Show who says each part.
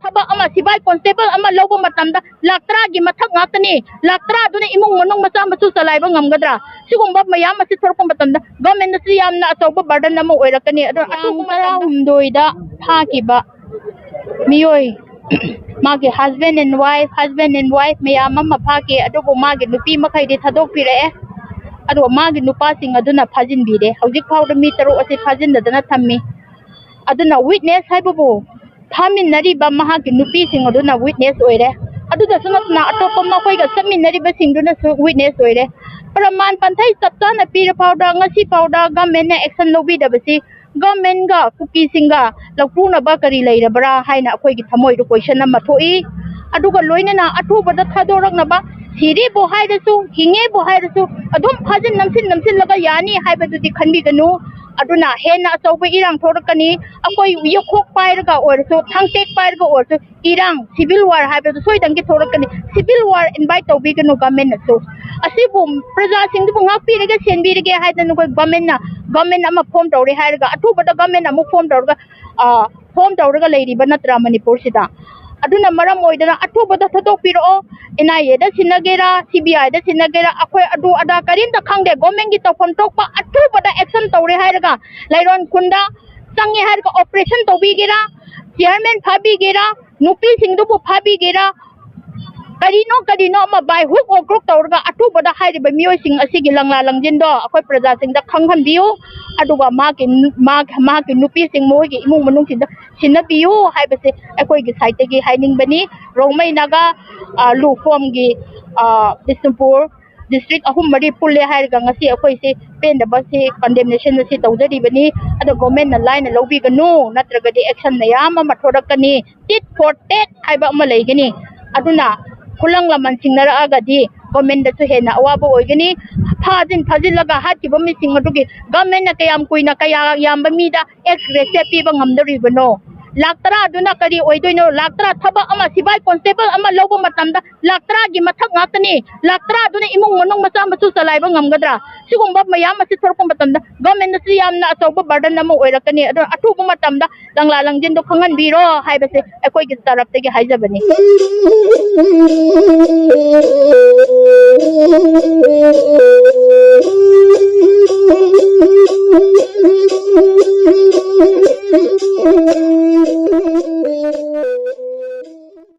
Speaker 1: thaba ama sibai constable ama lobo matamda lakh 3 gi mathak ngakani lakh 3 duna imung manung macha machu chalaiba ngamgadra sigumba mayam asi thorpa matamda government na yamna achauba burden ama oirakani adu atara humdoida thakiba miyoi magi husband and wife mayam ama phake adugo magi nupi makai de thadok pire adu magi nupa sing aduna phajin bire hojik phawda mi taro ase phajin dadana thammi aduna witness haibabu thaminari ba mahagi nupi sing aduna witness oire aduda sunatna atopa makoi ga saminari ba singduna witness oire praman panthai chapcha na pira phawda ngasi phawda government na action lobi da basi government ga kuki singa lakpu na ba kari leirabra haina akoi gi thamoi ru question na mathoi aduga loina na athu bada thadorak na ba siri bo hairasu hinge bo hairasu adum phajin namsin laga yani haibadu di khanbi ganu aduna hena achauba irang thorakani akoi yokhok pairaga orsu thangtek pairaga orsu irang civil war haibadu soidang gi thorakani civil war invite tobi ganu government na so asibu praja sing du ngak pirega senbi rege haidanu government ama form tawre hairaga athu bada government amu form tawraga leiriba natra manipur sida aduna maram oidana athu bada thadok piro NIA da sinagera CBI da sinagera akoi adu ada karin da khangde government gi tawfam tokpa athu bada action tawre hairaga lairon kunda sangi hairaga operation tobi gera chairman phabi gera nupi singdu bu phabi gera kadino ma bai hook or crook tawraga athu bada hairiba miyoi sing asigi langla langjin do akoi praja sing da khanghan biu aduga ma ki nupi sing moi gi imung manung sing da sinabiu haibase akoi gi site gi haining bani rongmai naga lu form gi Bisnupur district ahum mari pulle hairga ngasi akoi se pen da basi condemnation si tawjari bani ado government na line lobi ganu natraga di action na yama mathorakani tit for tat haiba ama leigani aduna kulang laman singnara agadi government da su hena awaba oigani phajin laga hati bami sing adugi government na kayam kuina kaya yamba mi da ek recipe ba ngamdari bano lakh 3 aduna kari oidoino lakh 3 thaba ama sibai constable ama lobo matamda lakh 3 gi mathak ngakani lakh 3 aduna imung manung macha machu chalaiba ngamgadra sigumba mayam asi thorpa matamda government na yamna achauba burden ama oirakani adu athuba matamda langla langjin do khangan biro haibase akoi gi tarap tegi haijabani